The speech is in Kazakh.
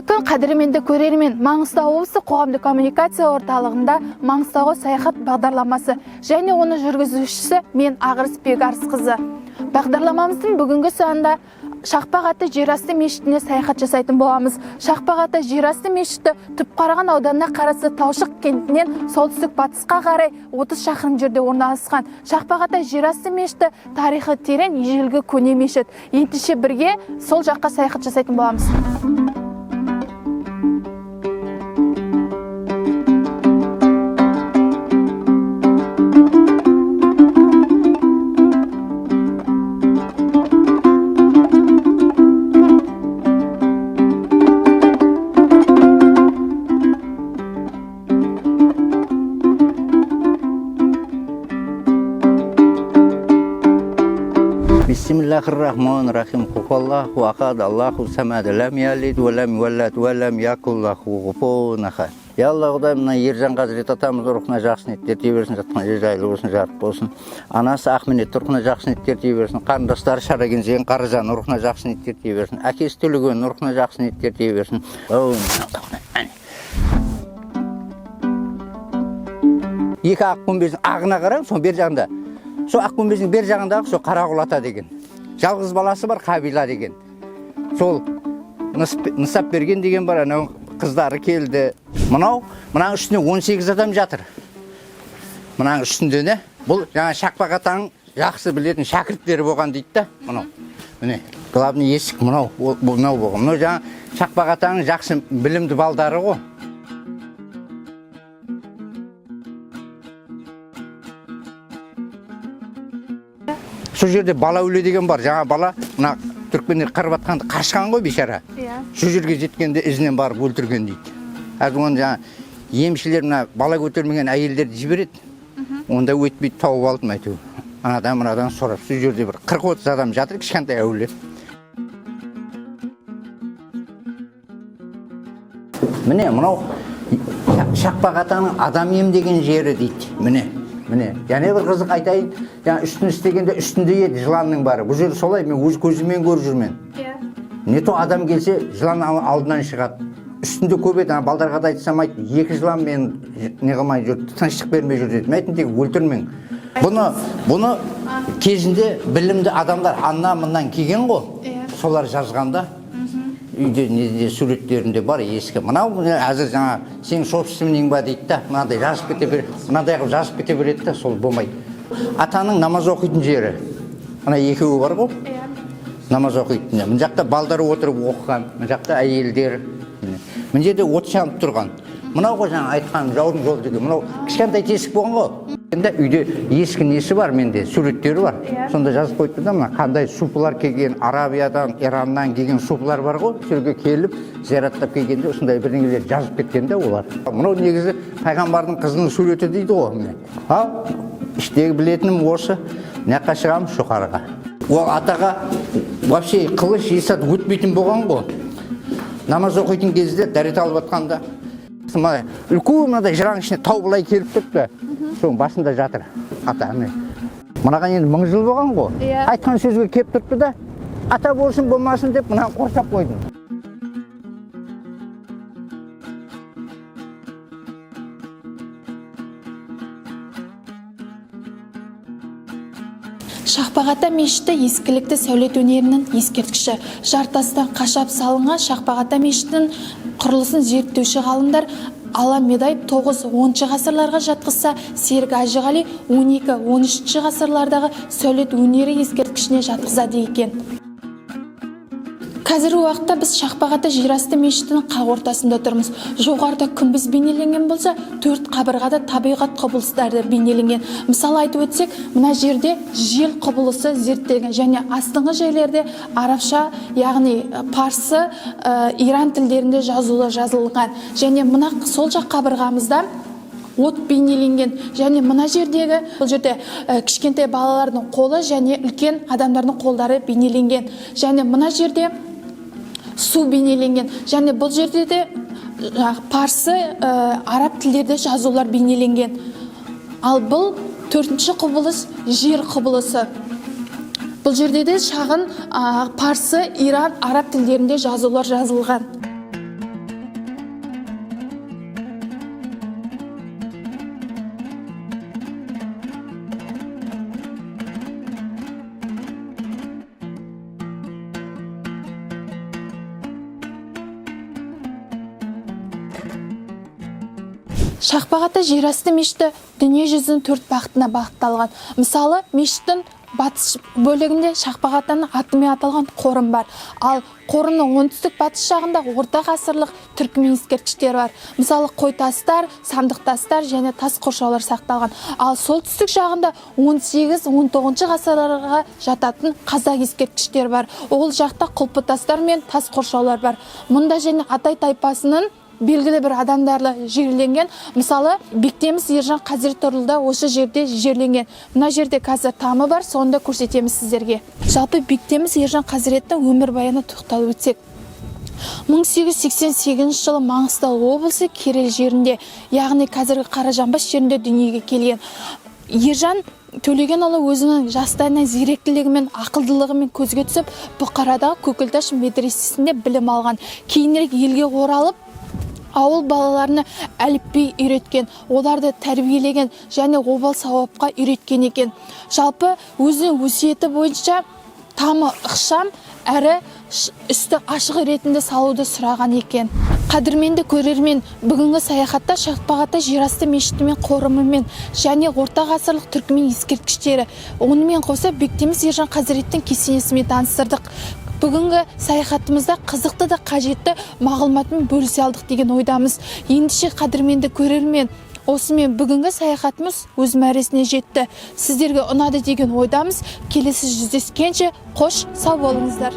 Құрметті күн қадірменді көрермен, Маңғыстау облысы қоғамдық коммуникация орталығында Маңғыстауға саяхат бағдарламасы және оны жүргізушісі мен Ағырысбек Арысқызы. Бағдарламамыздың бүгінгі санында Шақпақ аты жерасты мешітіне саяхат жасайтын боламыз. Шақпақ аты жерасты мешіті Түпқараған ауданына қарасы Таушық кентінен солтүстік батысқа қарай 30 шақырым жерде орналасқан. Шақпақ аты жерасты мешіті тарихы терең, ежелгі көне мешіт. Ендеше бірге сол жаққа саяхат жасайтын боламыз. Bismillahirrahmanirrahim. Huvallahu ahad, Allahu samad, lam yalid wa lam yulad wa lam yakul lahu kufuwan ahad. Ya Allah, Құдай мына Ержан Қазірет атамыз рухына жақсын еттер дей берсін, жатқан жер жайлы болсын, жарық болсын. Анасы Ақменет рухына жақсын еттер дей берсін, қарындастары Шарагенжен Қаражан рухына жақсын еттер дей берсін, әкесі Төлеген рухына жақсын еттер дей берсін. Екі ақ күмбездің ағына қараң, сол бер жағында. Сол ақ күмбездің бер жағындағы сол Қарағұл ата деген. Жалғыз баласы бар, Қабила деген. Сол нысап берген деген бар, анау қыздары келді. Мұнаң үстінде 18 адам жатыр. Мұнаң үстінде не? Бұл жаңа Шақпақ атаның жақсы білетін шәкірттері болған дейді да. Мұнау. Міне, главный есік мұнау болған. Мұнау жаңа Шақпақ атаның жақсы білімді балдары ғой. Сол жерде бала өле деген бар. Жаңа бала мына түрікпендер қырып атқанды қашқан ғой бейшара. Сол жерге жеткенде ізінен барып өлтірген дейді. Оны жаңа емшілер мына бала көтермеген әйелдерді жібереді. Онда өтпейді, тауып алдым әйтеуір. Анадан сұрап, сол жерде бір 40-30 адам жатыр, кішкентай әулие. Міне, мынау Шақпақ атаның адам емдеген жері дейді. Міне. Және бір қызық айтайын, үстін істегенде үстінде еді жыланның бары. Бұл жер солай, мен өз көзіммен көріп жүрмін. Не то адам келсе, жылан алдынан шығады. Үстінде көп еді, балдарға да айтсам айт, 2 жылан мен не қылмай жүр, тыныштық бермей жүр деді. Мәйтін тек өлтірмең. Бұны кезінде білімді адамдар аннан-мыннан келген ғой, солар жазғанда. Үйде суреттерінде бар ескі. Мынау әзір жаңа сен собственнің ба дейді да, мынадай жазып кете береді да, сол болмайды. Атаның намаз оқитын жері. Ана екеуі бар ғой. Намаз оқитын. Мына жақта балдары отырып оқыған, мына жақта әйелдер. Мына жерде от жанып тұрған. Мынау ғой жаңа айтқан жаудың жолы деген. Мынау кішкентай тесік болған ғой. Енді үйде ескі несі бар, менде суреттері бар. Сонда жазып қойыпты да, қандай супылар келген, Арабиядан, Ираннан келген супылар бар ғой. Сөйге келіп, зираттап келгенде осындай бірдеңелер жазып кеткен де олар. Мынау негізі пайғамбардың қызының суреті дейді ғой. Ал іштегі білетінім осы, наққа шығам шоқарға. Ол атаға вообще қылыш есат өтпейтін болған ғой. Намаз оқитын кезде дәрет алып атқанда үлкен мынадай жыраң ішіне тау былай келіп тұрды. Соның басында жатыр ата. Мынаған енді 1000 жыл болған ғой. Айтқан сөзге кеп тұрды да, ата болсын болмасын деп мынаны қоршап қойдым. Шақпақ ата мешіті ескілікті сәулет өнерінің ескерткіші. Жартастан қашап салынған Шақпақ ата мешітінің құрылысын зерттеуші ғалымдар Ала Медай 9-10 ғасырларға жатқызса, Серік Әжіғали 12-13 ғасырлардағы сәулет өнері ескерткішіне жатқызады екен. Қазіргі уақытта біз Шақпақ ата жерасты мешітінің қақ ортасында тұрмыз. Жоғарыда күмбез бейнеленген болса, 4 қабырғада табиғат құбылыстары бейнеленген. Мысалы айтып өтсек, мына жерде жел құбылысы зерттелген және астыңғы жерлерде арабша, яғни парсы, иран тілдерінде жазулар жазылған. Және мына сол жақ қабырғамызда от бейнеленген. Және мына жердегі, бұл жерде кішкентай балалардың қолы және үлкен адамдардың қолдары бейнеленген. Және мына жерде су бейнеленген. Және бұл жерде де парсы, араб тілдерде жазулар бейнеленген. Ал бұл 4-ші құбылыс жер құбылысы. Бұл жерде де шағын парсы, иран, араб тілдерінде жазулар жазылған. Шақпақ-Ата жерасты мешіті дүние жүзінің 4 бағытына бағытталған. Мысалы, мешіттің батыс бөлігінде Шақпақ-Атаның атымен аталған қорым бар. Ал қорымның оңтүстік батыс жағында орта ғасырлық түркмен ескерткіштері бар. Мысалы, қой тастар, сандық тастар және тас қоршаулар сақталған. Ал солтүстік жағында 18-19 ғасырларға жататын қазақ ескерткіштері бар. Ол жақта құлпы тастар мен тас қоршаулар бар. Мұнда және Атай тайпасының белгілі бір адамдарлы жерленген. Мысалы, Бектеміс Ержан Қазіретұлы да осы жерде жерленген. Мына жерде қазір тамы бар, соны да көрсетеміз сіздерге. Жалпы Бектеміс Ержан Қазіреттің өмірбаяны тоқталып өтсек. 1888 жылы Маңғыстау облысы Керел жерінде, яғни қазіргі Қаражанбас жерінде дүниеге келген. Ержан Төлегенұлы өзінің жастайынан зеректілігімен, ақылдылығымен көзге түсіп, Бұқарадағы Көкілташ медресесінде білім алған. Кейінірек елге оралып, ауыл балаларына әліпби үйреткен, оларды тәрбиелеген және обал сауапқа үйреткен екен. Жалпы өзінің өсиеті бойынша тамы ықшам әрі үсті ашық ретінде салуды сұраған екен. Қадірменді көрермен, бүгінгі саяхатта Шақпақ-Ата жерасты мешітімен қорымымен және орта ғасырлық түркмен ескерткіштері, онымен қоса Бектеміс Ержан Қазіреттің кесенесімен таныстырдық. Бүгінгі саяхатымызда қызықты да қажетті мағлұматымен бөлісе алдық деген ойдамыз. Ендеше қадірменді көрермен, осымен бүгінгі саяхатымыз өз мәресіне жетті. Сіздерге ұнады деген ойдамыз. Келесі жүздескенше қош, сау болыңыздар.